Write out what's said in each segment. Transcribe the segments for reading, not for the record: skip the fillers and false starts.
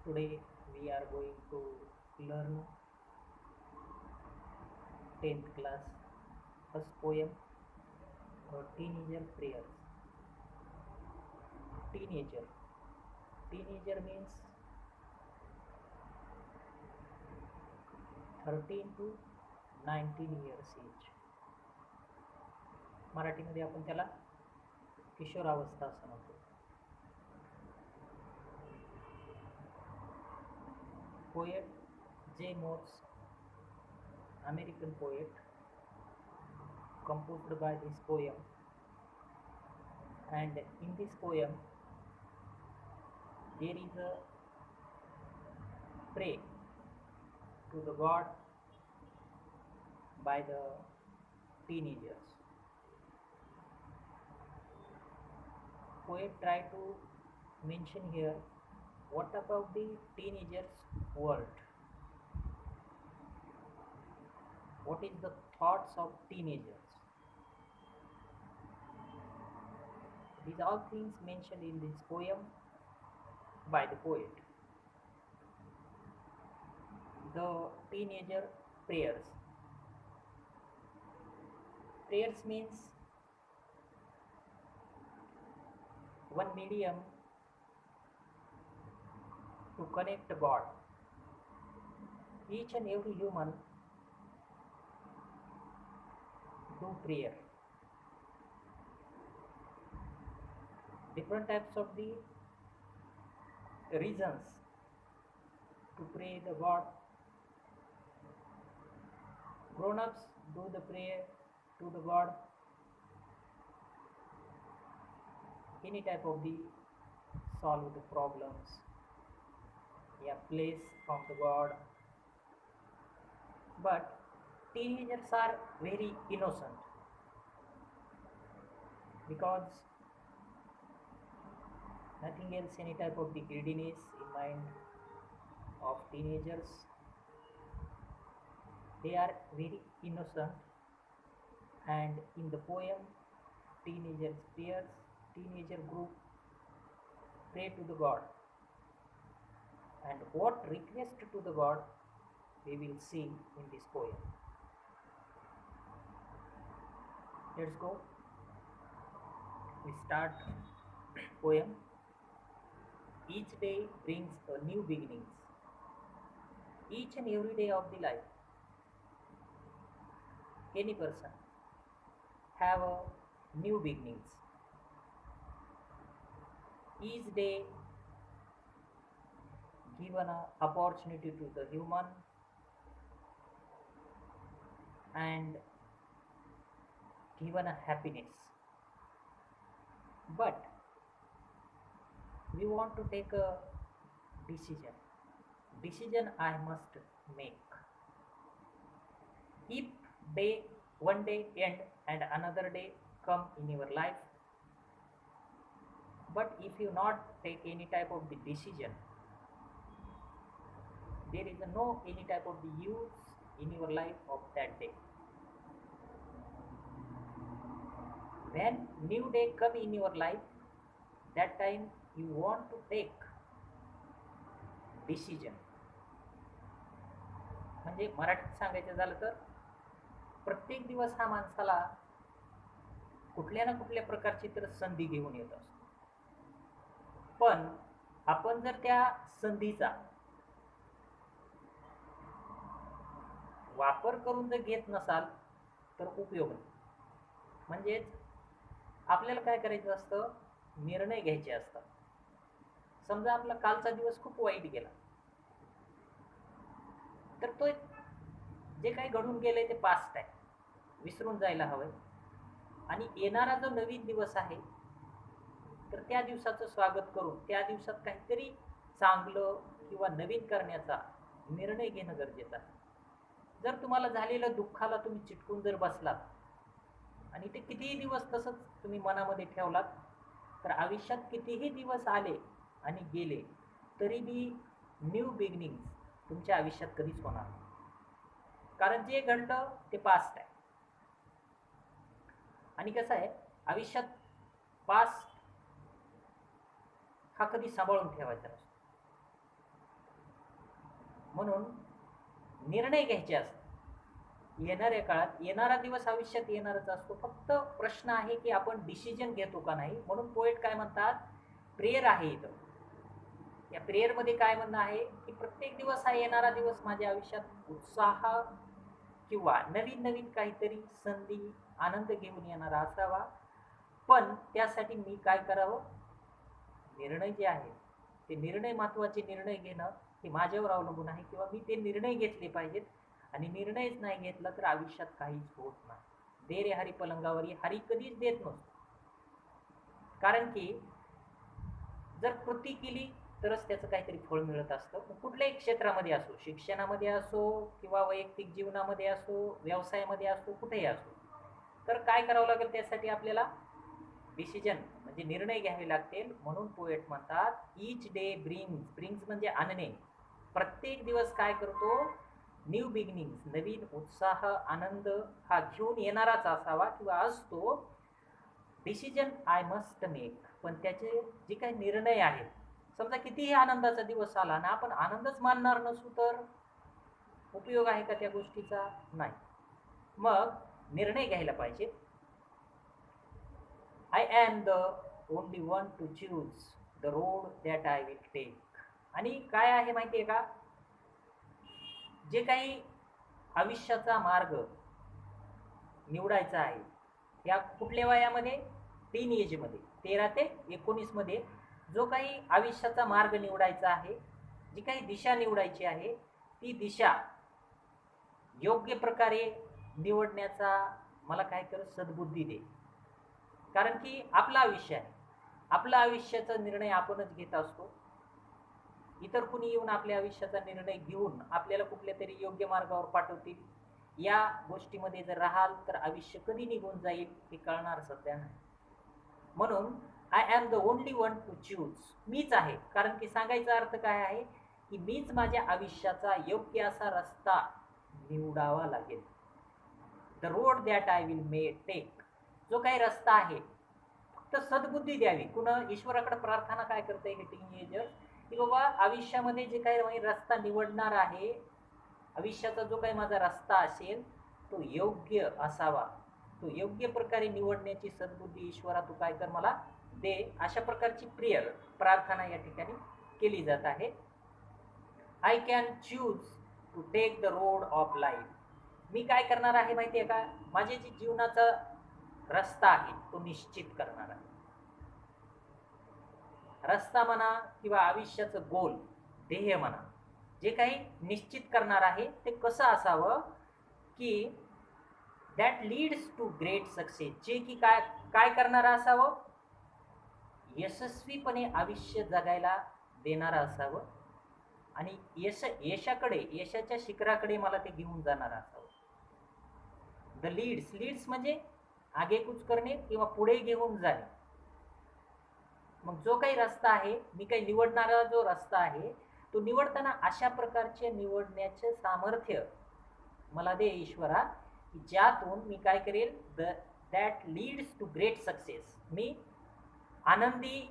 Today we are going to learn 10th class first poem, Teenager Prayers. Teenager. Teenager means 13 to 19 years age. मराठीमध्ये आपण त्याला किशोरावस्था असं म्हणतो. Poet J. Morse, American poet, composed by this poem, and in this poem there is a pray to the God by the teenagers. Poet try to mention here what about the teenagers world, what is the thoughts of teenagers. These all things mentioned in this poem by the poet. The teenager prayers. Prayers means one medium to connect God. Each and every human do prayer. Different types of the reasons to pray the God. Grown-ups do the prayer to the God. Any type of the solve the problems, place from the God. But teenagers are very innocent because nothing else, any type of the greediness in mind of teenagers. They are very innocent, and in the poem Teenagers Prayers, teenager group pray to the God, and what request to the God we will see in this poem. Let's go. We start poem. Each day brings a new beginnings. Each and every day of the life, any person have a new beginnings. Each day given a opportunity to the human and given a happiness. But we want to take a decision. Decision I must make. If day one day end and another day come in your life, but if you not take any type of the decision, there is no any type of the use in your life of that day. When new day come in your life, that time you want to take decision. म्हणजे मराठीत सांगायचं झालं तर प्रत्येक दिवस हा माणसाला कुठल्या ना कुठल्या प्रकारची तर संधी घेऊन येत असतो. पण आपण जर त्या संधीचा वापर करून जर घेत नसाल तर उपयोग नाही. म्हणजेच आपल्याला काय करायचं असतं, निर्णय घ्यायचे असतात. समजा आपला कालचा दिवस खूप वाईट गेला, तर तो जे काही घडून गेलंय ते पास्ट आहे, विसरून जायला हवंय. आणि येणारा जो नवीन दिवस आहे तर त्या दिवसाचं स्वागत करून त्या दिवसात काहीतरी चांगलं किंवा नवीन करण्याचा निर्णय घेणं गरजेचं आहे. जर तुम्हाला झालेल्या दुःखाला तुम्ही चिटकून जर बसलात आणि ते कितीही दिवस तसंच तुम्ही मनामध्ये ठेवलात, तर आयुष्यात कितीही दिवस आले आणि गेले तरी बी न्यू बिगिनिंग्स तुमच्या आयुष्यात कधीच होणार नाही. कारण जे घडलं ते पास्ट आहे. आणि कसं आहे, आयुष्यात पास्ट हा कधी सांभाळून ठेवायचा नसतो. म्हणून निर्णय घ्यायचे असतात. येणाऱ्या काळात येणारा दिवस आयुष्यात येणारच असतो, फक्त प्रश्न आहे की आपण डिसिजन घेतो का नाही. म्हणून पोएट काय म्हणतात, प्रेयर आहे इथं. या प्रेयर मध्ये काय म्हणणं आहे की प्रत्येक दिवस हा येणारा दिवस माझ्या आयुष्यात उत्साह किंवा नवीन नवीन काहीतरी संधी आनंद घेऊन येणारा असावा. पण त्यासाठी मी काय करावं, निर्णय जे आहे ते निर्णय, महत्वाचे निर्णय घेणं हे माझ्यावर अवलंबून आहे, किंवा मी ते निर्णय घेतले पाहिजेत. आणि निर्णयच नाही घेतला तर आयुष्यात काहीच होत नाही. दे रे हरी पलंगावर हरी कधीच देत नसतो. कारण की जर कृती केली तरच त्याचं काहीतरी फळ मिळत असतं. कुठल्याही क्षेत्रामध्ये असो, शिक्षणामध्ये असो किंवा वैयक्तिक जीवनामध्ये असो, व्यवसायामध्ये असो, कुठेही असो, तर काय करावं लागेल त्यासाठी आपल्याला डिसिजन म्हणजे निर्णय घ्यावे लागतील. म्हणून पोएट म्हणतात ईच डे ब्रिंग्स, ब्रिंग्स म्हणजे आणणे. प्रत्येक दिवस काय करतो, न्यू बिगिनिंग्स, नवीन उत्साह आनंद हा घेऊन येणाराच असावा किंवा असतो. डिसिजन आय मस्ट मेक, पण त्याचे जे काही निर्णय आहेत, समजा कितीही आनंदाचा दिवस आला ना आपण आनंदच मानणार नसू तर उपयोग आहे का त्या गोष्टीचा, नाही. मग निर्णय घ्यायला पाहिजे. I am the only one to choose the road that I will take. आणि काय आहे माहितीये का, जे काही आयुष्याचा मार्ग निवडायचा आहे या कुठल्या वयामध्ये, टीन एज मध्ये, 13 ते 19 मध्ये जो काही आयुष्याचा मार्ग निवडायचा आहे, जी काही दिशा निवडायची आहे, ती दिशा योग्य प्रकारे निवडण्याचा मला काय कर सद्बुद्धी दे. कारण की आपलं आयुष्य आहे, आपल्या आयुष्याचा निर्णय आपणच घेत असतो. इतर कुणी येऊन आपल्या आयुष्याचा निर्णय घेऊन आपल्याला कुठल्या तरी योग्य मार्गावर पाठवतील, या गोष्टीमध्ये जर राहाल तर आयुष्य कधी निघून जाईल हे कळणार सध्या नाही. म्हणून I am the only one to choose, मीच आहे. कारण की सांगायचा अर्थ काय आहे की मीच माझ्या आयुष्याचा योग्य असा रस्ता निवडावा लागेल. The road that I will may take, जो काही रस्ता आहे फक्त सद्बुद्धी द्यावी. कुणा ईश्वराकडे प्रार्थना काय करते हे टीनेजर, की बाबा आयुष्यामध्ये जे काही रस्ता निवडणार आहे, आयुष्याचा जो काही माझा रस्ता असेल तो योग्य असावा, तो योग्य प्रकारे निवडण्याची सद्बुद्धी ईश्वरा तू काय कर मला दे. अशा प्रकारची प्रेयर, प्रार्थना या ठिकाणी केली जात आहे. I can choose to take the road of life, मी काय करणार आहे माहिती आहे का, माझे जे जीवनाचा रस्ता आहे तो निश्चित करणार आहे. रस्ता म्हणा किंवा आयुष्याचं गोल, ध्येय म्हणा, जे काही निश्चित करणार आहे ते कसं असावं की that leads to great success, जे की काय काय करणारं असावं, यशस्वीपणे आयुष्य जगायला देणारं असावं. आणि यशाकडे, यशाच्या शिखराकडे मला ते घेऊन जाणारं असावं. द लीड्स, लीड्स म्हणजे आगेकूच करणे किंवा पुढे घेऊन जाणे. मग जो काही रस्ता आहे, मी काही निवडणारा जो रस्ता आहे तो निवडताना अशा प्रकारचे निवडण्याचे सामर्थ्य मला दे ईश्वरा, की ज्यातून मी काय करेल, that leads to great success, मी आनंदी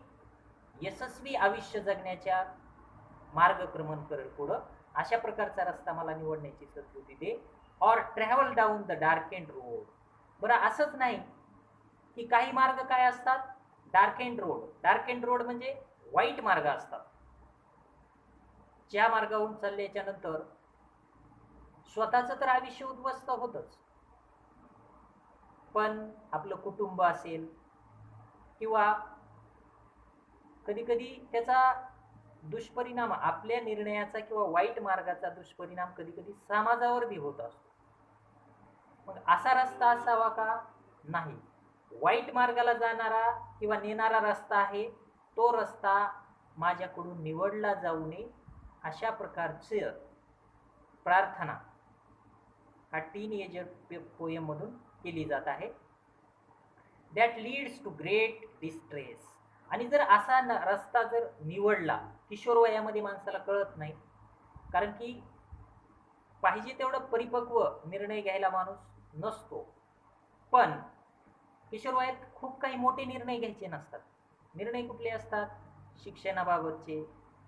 यशस्वी आयुष्य जगण्याच्या मार्गक्रमण करेल पुढं. अशा प्रकारचा रस्ता मला निवडण्याची सद्बुद्धी दे. Or travel down the dark and road. बरं असंच नाही की काही मार्ग काय असतात, dark and road, dark and road म्हणजे वाईट मार्ग असतात, ज्या मार्गावरून चालल्याच्या नंतर स्वतःचं तर आयुष्य उद्ध्वस्त होतच, पण आपलं कुटुंब असेल किंवा कधी कधी त्याचा दुष्परिणाम, आपल्या निर्णयाचा किंवा वाईट मार्गाचा दुष्परिणाम कधी कधी समाजावर बी होत असतो. मग असा रस्ता असावा का, नाही. वाईट मार्गाला जाणारा किंवा नेणारा रस्ता आहे तो रस्ता माझ्याकडून निवडला जाऊ नये, अशा प्रकारची प्रार्थना हा टीनएजर पोयम मधून केली जात आहे. That leads to great distress. आणि जर असा रस्ता जर निवडला, किशोर वयामध्ये माणसाला कळत नाही, कारण की पाहिजे तेवढं परिपक्व निर्णय घ्यायला माणूस नसतो, पण किशोर वयात खूप काही मोठे निर्णय घ्यायचे नसतात. निर्णय कुठले असतात, शिक्षणाबाबतचे,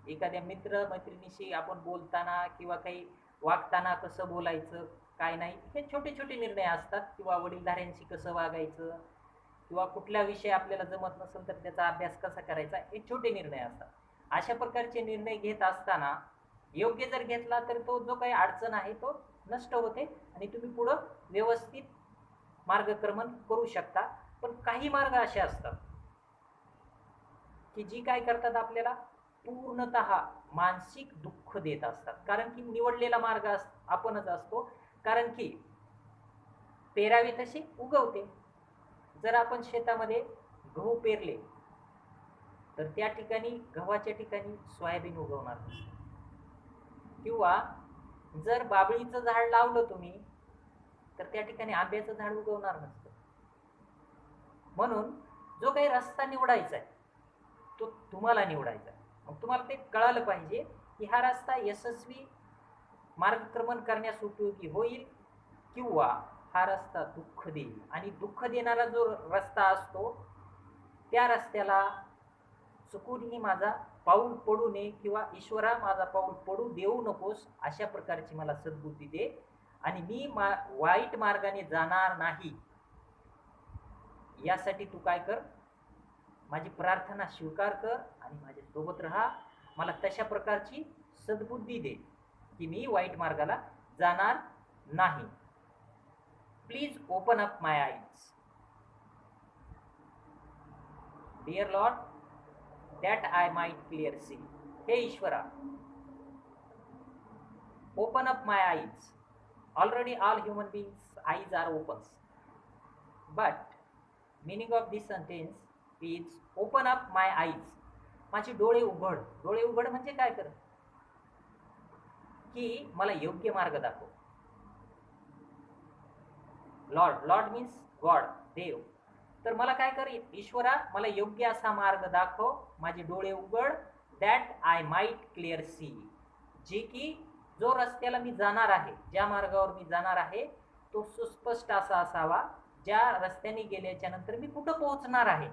एखाद्या मित्र मैत्रिणीशी आपण बोलताना किंवा काही वागताना कसं बोलायचं काय नाही, हे छोटे छोटे निर्णय असतात. किंवा वडीलधाऱ्यांशी कसं वागायचं, किंवा कुठला विषय आपल्याला जमत नसेल तर त्याचा अभ्यास कसा करायचा, हे छोटे निर्णय असतात. अशा प्रकारचे निर्णय घेत असताना योग्य जर घेतला तर तो जो काही अडचण आहे तो नष्ट होते आणि तुम्ही पुढं व्यवस्थित मार्गक्रमण करू शकता. पण काही मार्ग असे असतात की जी काय करतात आपल्याला पूर्णतः मानसिक दुःख देत असतात. कारण की निवडलेला मार्ग आपणच असतो. कारण की पेरावी तशी उगवते. जर आपण शेतामध्ये गहू पेरले तर त्या ठिकाणी गव्हाच्या ठिकाणी सोयाबीन उगवणार नाही. किंवा जर बाबळीचं झाड लावलं तुम्ही तर त्या ठिकाणी आंब्याचं झाड उगवणार नसतं. म्हणून जो काही रस्ता निवडायचा आहे तो तुम्हाला निवडायचा. मग तुम्हाला ते कळालं पाहिजे की हा रस्ता यशस्वी मार्गक्रमण करण्यास उपयोगी होईल किंवा हा रस्ता दुःख देईल. आणि दुःख देणारा जो रस्ता असतो त्या रस्त्याला चुकूनही माझा पाऊल पडू नये किंवा ईश्वरा माझा पाऊल पडू देऊ नकोस, अशा प्रकारची मला सद्बुद्धी दे. आणि मी वाईट मार्गाने जाणार नाही यासाठी तू काय कर, माझी प्रार्थना स्वीकार कर आणि माझ्या सोबत राहा. मला तशा प्रकारची सद्बुद्धी दे की मी वाईट मार्गाला जाणार नाही. Please open up my eyes dear lord that I might clear see. हे ईश्वरा, open up my eyes. Already all human beings eyes are open, but meaning of this sentence is open up my eyes. माझे डोळे उघड. डोळे उघड म्हणजे काय कर की मला योग्य मार्ग दाखव. लॉर्ड, लॉर्ड मीन्स गॉड, देव. तर मला काय कर ईश्वरा, मला योग्य असा मार्ग दाखव, माझे डोळे उघड. That I might clear see. जे की जो रस्त्याला मी जाणार आहे, ज्या मार्गावर मी जाणार आहे तो सुस्पष्ट असा असावा, ज्या रस्त्याने गेल्याच्या नंतर मी कुठं पोहोचणार आहे.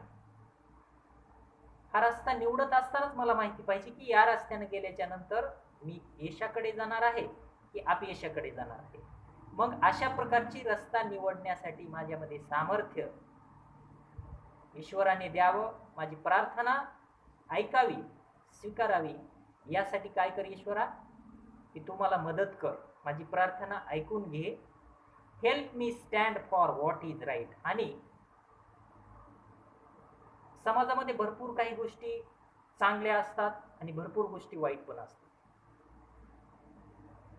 हा रस्ता निवडत असतानाच मला माहिती पाहिजे की या रस्त्याने गेल्याच्या नंतर मी यशाकडे जाणार आहे की अपयशाकडे जाणार आहे. मग अशा प्रकारची रस्ता निवडण्यासाठी माझ्यामध्ये सामर्थ्य ईश्वराने द्यावं. माझी प्रार्थना ऐकावी, स्वीकारावी. यासाठी काय कर ईश्वरा की तू मला मदत कर, माझी प्रार्थना ऐकून घे. Help me stand for what is right. आणि समाजामध्ये भरपूर काही गोष्टी चांगल्या असतात आणि भरपूर गोष्टी वाईट पण असतात.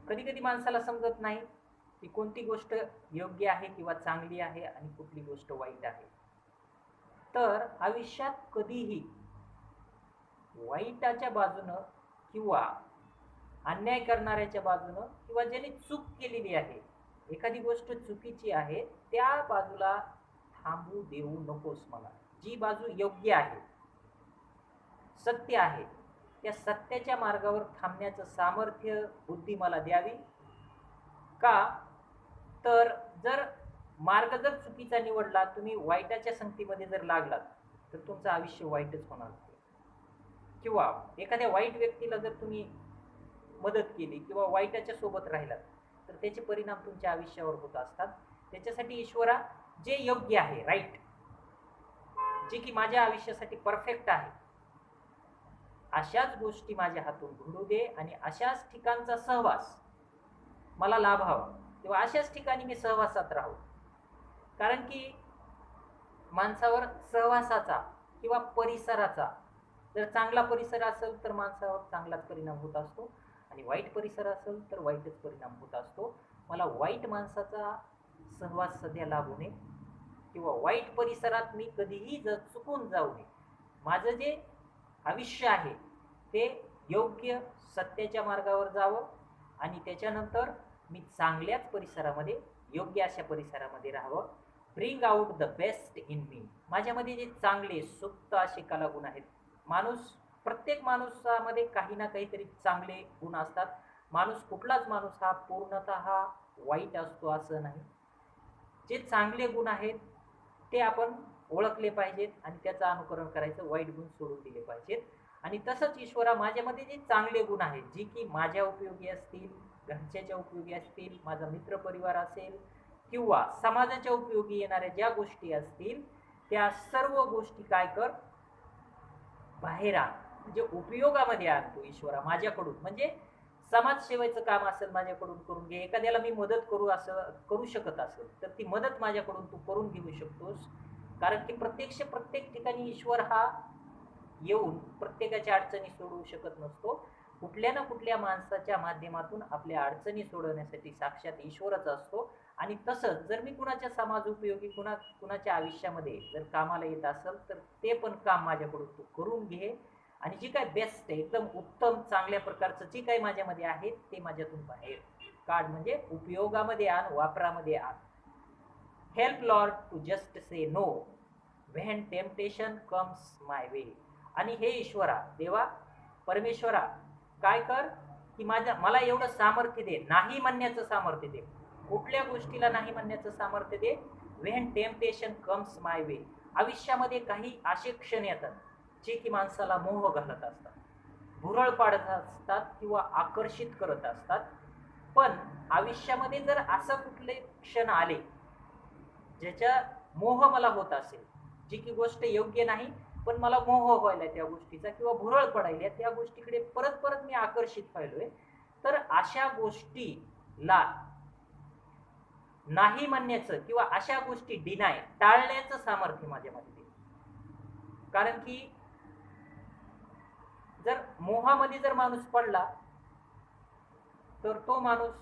कधी कधी माणसाला समजत नाही की कोणती गोष्ट योग्य आहे किंवा चांगली आहे आणि कुठली गोष्ट वाईट आहे. तर आयुष्यात कधीही वाईटाच्या बाजूनं किंवा अन्याय करणाऱ्याच्या बाजूनं किंवा ज्याने चूक केलेली आहे, एखादी गोष्ट चुकीची आहे, त्या बाजूला थांबू देऊ नकोस मला. जी बाजू योग्य आहे, सत्य आहे, त्या सत्याच्या मार्गावर थांबण्याचं सामर्थ्य बुद्धी मला द्यावी. का तर जर मार्ग जर चुकीचा निवडला, तुम्ही वाईटाच्या संगतीमध्ये जर लागलात तर तुमचं आयुष्य वाईटच होणार. किंवा एखाद्या वाईट व्यक्तीला जर तुम्ही मदत केली किंवा वाईटाच्या सोबत राहिलात तर त्याचे परिणाम तुमच्या आयुष्यावर होत असतात. त्याच्यासाठी ईश्वरा जे योग्य आहे, राईट, जे की माझ्या आयुष्यासाठी परफेक्ट आहे, अशाच गोष्टी माझ्या हातून घडू दे आणि अशाच ठिकाणचा सहवास मला लाभावा किंवा अशाच ठिकाणी मी सहवासात राहू. कारण की माणसावर सहवासाचा किंवा परिसराचा, जर चांगला परिसर असेल तर माणसावर चांगलाच परिणाम होत असतो आणि वाईट परिसर असेल तर वाईटच परिणाम होत असतो. मला वाईट माणसाचा सहवास सध्या लाभू नये किंवा वाईट परिसरात मी कधीही चुकून जाऊ नये. माझं जे आयुष्य आहे ते योग्य सत्याच्या मार्गावर जावं आणि त्याच्यानंतर मी चांगल्याच परिसरामध्ये, योग्य अशा परिसरामध्ये राहावं. Bring out the best in me. माझ्यामध्ये जे चांगले सुप्त असे कलागुण आहेत. प्रत्येक माणसामध्ये काही ना काहीतरी चांगले गुण असतात. कुठलाच माणूस हा पूर्णतः वाईट असतो असं नाही. जे चांगले गुण आहेत ते आपण ओळखले पाहिजेत आणि त्याचं अनुकरण करायचं, वाईट गुण सोडून दिले पाहिजेत. आणि तसंच ईश्वरा माझ्यामध्ये जे चांगले गुण आहेत, जी की माझ्या उपयोगी असतील, घरच्याच्या उपयोगी असतील, माझा मित्र परिवार असेल किंवा समाजाच्या उपयोगी येणाऱ्या ज्या गोष्टी असतील, त्या सर्व गोष्टी काय कर, बाहेर आण, म्हणजे उपयोगामध्ये आण तू ईश्वरा माझ्याकडून. म्हणजे समाजसेवेचं काम असेल माझ्याकडून करून घे, एखाद्याला मी मदत करू असं करू शकत असेल तर ती मदत माझ्याकडून तू करून घेऊ शकतोस. कारण की प्रत्येक ठिकाणी ईश्वर हा येऊन प्रत्येकाच्या अडचणी सोडवू शकत नसतो. कुठल्या ना कुठल्या माणसाच्या माध्यमातून आपल्या अडचणी सोडवण्यासाठी साक्षात ईश्वरच असतो. आणि तसंच जर मी कुणाच्या समाज उपयोगी कुणाच्या आयुष्यामध्ये जर कामाला येत असेल तर ते पण काम माझ्याकडून तू करून घे. आणि जे काय बेस्ट आहे, एकदम उत्तम चांगल्या प्रकारचं जे काही माझ्यामध्ये आहे ते माझ्यातून बाहेर काढ, म्हणजे उपयोगामध्ये आण, वापरामध्ये आण. Help lord to just say no when temptation comes my way. आणि हे ईश्वरा, देवा, परमेश्वरा, काय कर की मला एवढं सामर्थ्य दे, नाही म्हणण्याचं सामर्थ्य दे, कुठल्या गोष्टीला नाही म्हणण्याचं सामर्थ्य दे. When temptation comes my way. आयुष्यामध्ये काही असे क्षण येतात जे की माणसाला मोह घालत असतात, भुरळ पाडत असतात किंवा आकर्षित करत असतात. पण आयुष्यामध्ये जर असं कुठले क्षण आले ज्याच्या मोह मला होत असेल, जी की गोष्ट योग्य नाही पण मला मोह व्हायला त्या गोष्टीचा किंवा भुरळ पडायला त्या गोष्टीकडे परत परत मी आकर्षित व्हायलोय, तर अशा गोष्टीला नाही म्हणण्याचं किंवा अशा गोष्टी डिनाय टाळण्याचं सामर्थ्य माझ्यामध्ये दे. कारण की जर मोहामध्ये जर माणूस पडला तर तो माणूस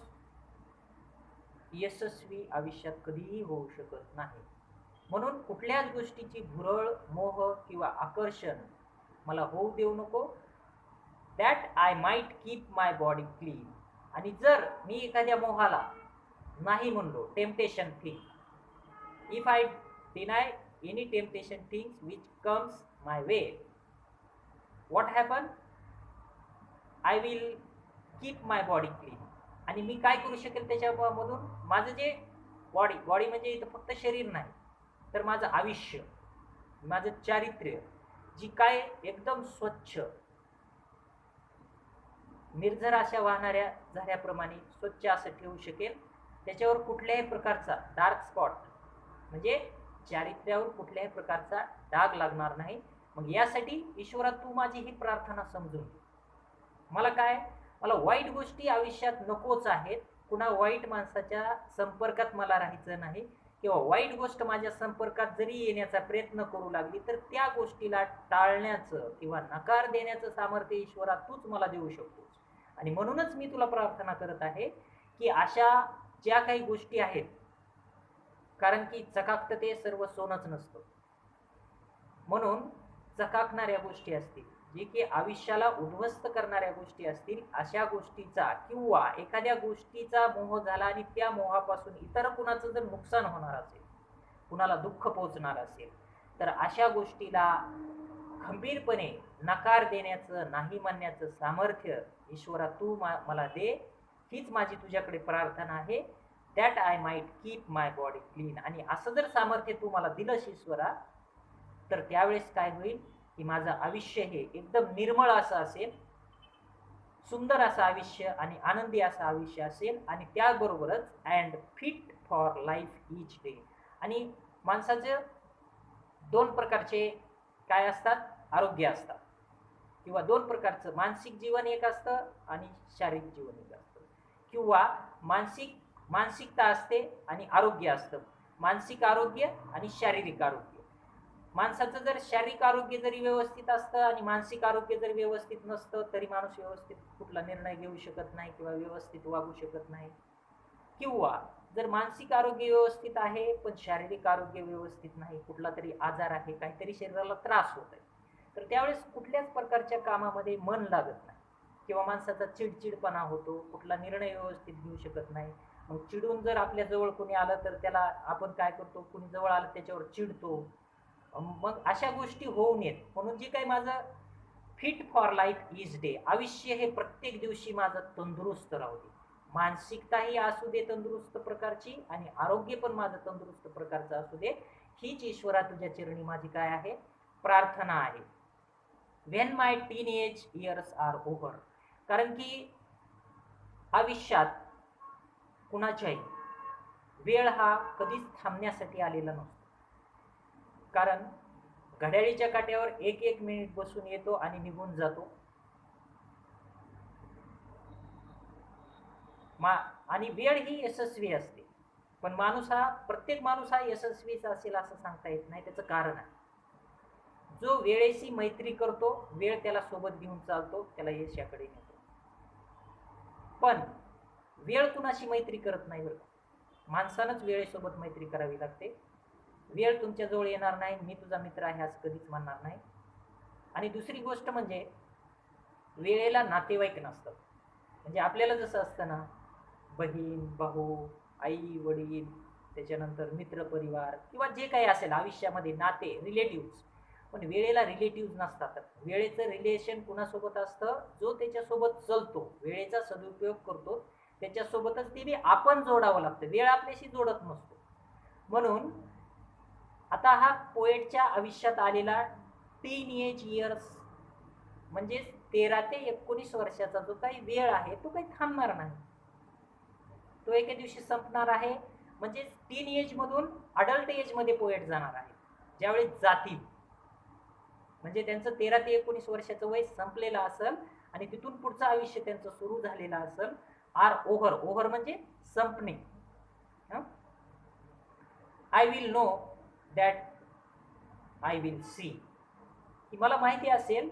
यशस्वी आयुष्यात कधीही होऊ शकत नाही. म्हणून कुठल्याच गोष्टीची भुरळ, मोह किंवा आकर्षण मला होऊ देऊ नको. That I might keep my body clean. आणि जर मी एखाद्या मोहाला नाही म्हणलो, temptation thing, if I deny any temptation things which comes my way, what happen, I will keep my body clean. आणि मी काय करू शकेल त्याच्यामधून, माझं जे बॉडी म्हणजे इथं फक्त शरीर नाही तर माझं आयुष्य, माझं चारित्र्य, जी काय एकदम स्वच्छ निर्झर अशा वाहणाऱ्या झऱ्याप्रमाणे स्वच्छ असं ठेवू शकेल. त्याच्यावर कुठल्याही प्रकारचा डार्क स्पॉट म्हणजे चारित्र्यावर कुठल्याही प्रकारचा डाग लागणार नाही. मग यासाठी ईश्वरा तू माझी ही प्रार्थना समजून घे. मला वाईट गोष्टी आयुष्यात नकोच आहेत. कुणा वाईट माणसाच्या संपर्कात मला राहायचं नाही, किंवा वाईट गोष्ट माझ्या संपर्कात जरी येण्याचा प्रयत्न करू लागली तर त्या गोष्टीला टाळण्याचं किंवा नकार देण्याचं सामर्थ्य ईश्वरा तूच मला देऊ शकतोस. आणि म्हणूनच मी तुला प्रार्थना करत आहे की अशा ज्या काही गोष्टी आहेत, कारण की चकाकतं ते सर्व सोनंच नसतं, म्हणून चकाकणाऱ्या गोष्टी असतील, जे की आयुष्याला उद्ध्वस्त करणाऱ्या गोष्टी असतील, अशा गोष्टीचा किंवा एखाद्या गोष्टीचा मोह झाला आणि त्या मोहापासून इतर कुणाचं जर नुकसान होणार असेल, कुणाला दुःख पोहोचणार असेल, तर अशा गोष्टीला खंबीरपणे नकार देण्याचं, नाही म्हणण्याचं सामर्थ्य ईश्वरा तू मला दे. हीच माझी तुझ्याकडे प्रार्थना आहे. That I might keep my body clean. आणि असं जर सामर्थ्य तू मला दिलंस ईश्वरा, तर त्यावेळेस काय होईल की माझं आयुष्य हे एकदम निर्मळ असं असेल, सुंदर असं आयुष्य आणि आनंदी असं आयुष्य असेल. आणि त्याबरोबरच and fit for life each day. आणि माणसाचे दोन प्रकारचे काय असतात, आरोग्य असतात, किंवा दोन प्रकारचं मानसिक जीवन एक असतं आणि शारीरिक जीवन एक असतं, किंवा मानसिकता असते आणि आरोग्य असतं. मानसिक आरोग्य आणि शारीरिक आरोग्य. माणसाचं जर शारीरिक आरोग्य जरी व्यवस्थित असतं आणि मानसिक आरोग्य जरी व्यवस्थित नसतं तरी माणूस व्यवस्थित कुठला निर्णय घेऊ शकत नाही किंवा व्यवस्थित वागू शकत नाही. किंवा जर मानसिक आरोग्य व्यवस्थित आहे पण शारीरिक आरोग्य व्यवस्थित नाही, कुठला तरी आजार आहे, काहीतरी शरीराला त्रास होत आहे, तर त्यावेळेस कुठल्याच प्रकारच्या कामामध्ये मन लागत नाही किंवा माणसाचा चिडचिडपणा होतो, कुठला निर्णय व्यवस्थित घेऊ शकत नाही. मग चिडून जर आपल्या जवळ कोणी आलं तर त्याला आपण काय करतो, कोणी जवळ आलं त्याच्यावर चिडतो. मग अशा गोष्टी होऊ नयेत म्हणून जे काही माझं fit for life is day, आयुष्य हे प्रत्येक दिवशी माझं तंदुरुस्त राहू दे. मानसिकताही असू दे तंदुरुस्त प्रकारची आणि आरोग्य पण माझं तंदुरुस्त प्रकारचं असू दे. हीच ईश्वरा तुझ्या चरणी माझी काय आहे, प्रार्थना आहे. When my teenage years are over. कारण की आयुष्यात कुणाच्याही वेळ हा कधीच थांबण्यासाठी आलेला नसतो. कारण घड्याळीच्या काट्यावर एक एक मिनिट बसून येतो आणि निघून जातो. आणि वेळ ही यशस्वी असते, पण प्रत्येक माणूस हा यशस्वीच असेल असं सांगता येत नाही. त्याचं कारण आहे, जो वेळेशी मैत्री करतो, वेळ त्याला सोबत घेऊन चालतो, त्याला यशाकडे नेतो. पण वेळ कुणाशी मैत्री करत नाही बरं. माणसानंच वेळेसोबत मैत्री करावी लागते. वेळ तुमच्या जवळ येणार नाही, मी तुझा मित्र आहे असं कधीच म्हणणार नाही. आणि दुसरी गोष्ट म्हणजे वेळेला नातेवाईक नसतात. म्हणजे आपल्याला जसं असतं ना, बहीण भाऊ, आई वडील, त्याच्यानंतर मित्रपरिवार किंवा जे काही असेल आयुष्यामध्ये नाते, रिलेटिव्ह. पण वेळेला रिलेटिव्ह नसतात. वेळेचं रिलेशन कुणासोबत असतं, जो त्याच्यासोबत चलतो, वेळेचा सदुपयोग करतो, त्याच्यासोबतच ते आपण जोडावं लागतं. वेळ आपल्याशी जोडत नसतो. म्हणून आता हा पोएटच्या आयुष्यात आलेला टीनेज इयर्स म्हणजे 13 ते 19 वर्षाचा जो काही वेळ आहे तो काही थांबणार नाही. तो एके दिवशी संपणार आहे. म्हणजे टीन एज मधून अडल्ट एज मध्ये पोएट जाणार आहे. ज्यावेळी जातील म्हणजे त्यांचं 13 ते 19 वर्षाचं वय संपलेलं असेल आणि तिथून पुढचं आयुष्य त्यांचं सुरू झालेलं असेल. आर ओव्हर, ओव्हर म्हणजे संपणे. I will know that I will see. की मला माहिती असेल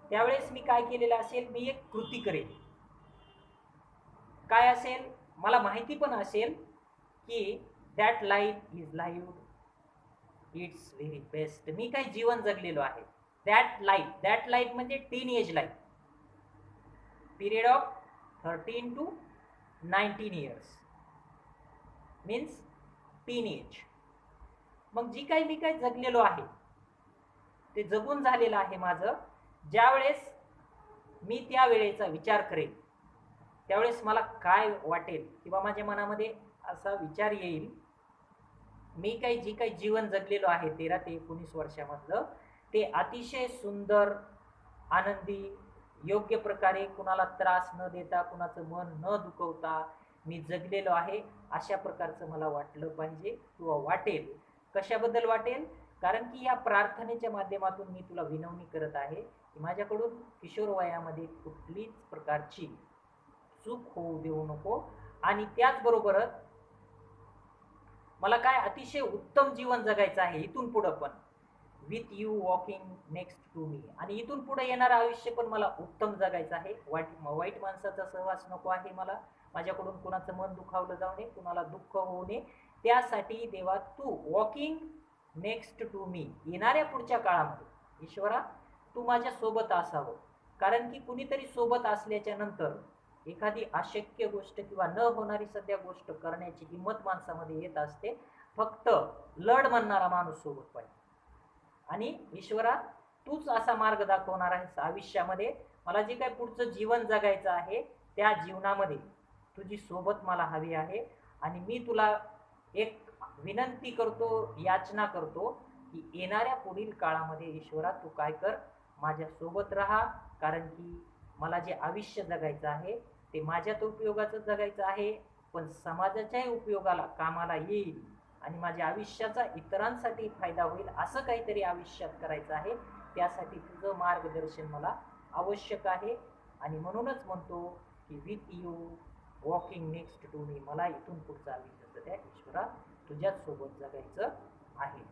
त्यावेळेस मी काय केलेलं असेल, मी एक कृती करेल. काय असेल, मला माहिती पण असेल की that life is live its very best. मी काही जीवन जगलेलो आहे. दॅट लाईफ म्हणजे teen life, period of 13 to 19 years means teenage. मग जी काही मी काही जगलेलो आहे ते जगून झालेलं आहे माझं. ज्यावेळेस मी त्या वेळेचा विचार करेल त्यावेळेस मला काय वाटेल किंवा माझ्या मनामध्ये असा विचार येईल, मी जी काही जीवन जगलेलो आहे 13 ते 19 वर्षामधलं, ते अतिशय सुंदर, आनंदी, योग्य प्रकारे कुणाला त्रास न देता, कुणाचं मन न दुखवता मी जगलेलो आहे, अशा प्रकारचं मला वाटलं पाहिजे किंवा वाटेल. कशाबद्दल वाटेल? कारण की या प्रार्थनेच्या माध्यमातून मी तुला विनवणी करत आहे की माझ्याकडून किशोर वयामध्ये कुठलीच प्रकारची चूक होऊ देऊ नको. आणि त्याचबरोबरच मला काय अतिशय उत्तम जीवन जगायचं आहे इथून पुढं पण, with you walking next to me. आणि इथून पुढे येणारं आयुष्य पण मला उत्तम जगायचं आहे. वाईट माणसाचा सहवास नको आहे मला. माझ्याकडून कुणाचं मन दुखावलं जाऊ नये, कुणाला दुःख होऊ नये. त्यासाठी देवा तू वॉकिंग नेक्स्ट टू मी, येणाऱ्या पुढच्या काळामध्ये ईश्वरा तू माझ्या सोबत असावं. कारण की कुणीतरी सोबत असल्याच्या नंतर एखादी अशक्य गोष्ट किंवा न होणारी सध्या गोष्ट करण्याची हिंमत माणसामध्ये येत असते. फक्त लढ म्हणणारा माणूस सोबत पाहिजे. आणि ईश्वरा तूच असा मार्ग दाखवणार आहेस आयुष्यामध्ये. मला जे काही पुढचं जीवन जगायचं आहे त्या जीवनामध्ये तुझी सोबत मला हवी आहे. आणि मी तुला एक विनंती करतो, याचना करतो की येणाऱ्या पुढील काळामध्ये ईश्वरा तू काय कर, माझ्या सोबत राहा. कारण की मला जे आयुष्य जगायचं आहे ते माझ्याच उपयोगाचं जगायचं आहे, पण समाजाच्याही उपयोगाला कामाला येईल आणि माझ्या आयुष्याचा इतरांसाठी फायदा होईल असं काहीतरी आयुष्यात करायचं आहे. त्यासाठी तुझं मार्गदर्शन मला आवश्यक आहे. आणि म्हणूनच म्हणतो की with you walking next to me, मला इथून पुढचं आयुष्य त्या ईश्वरा तुझ्याच सोबत जगायचं आहे.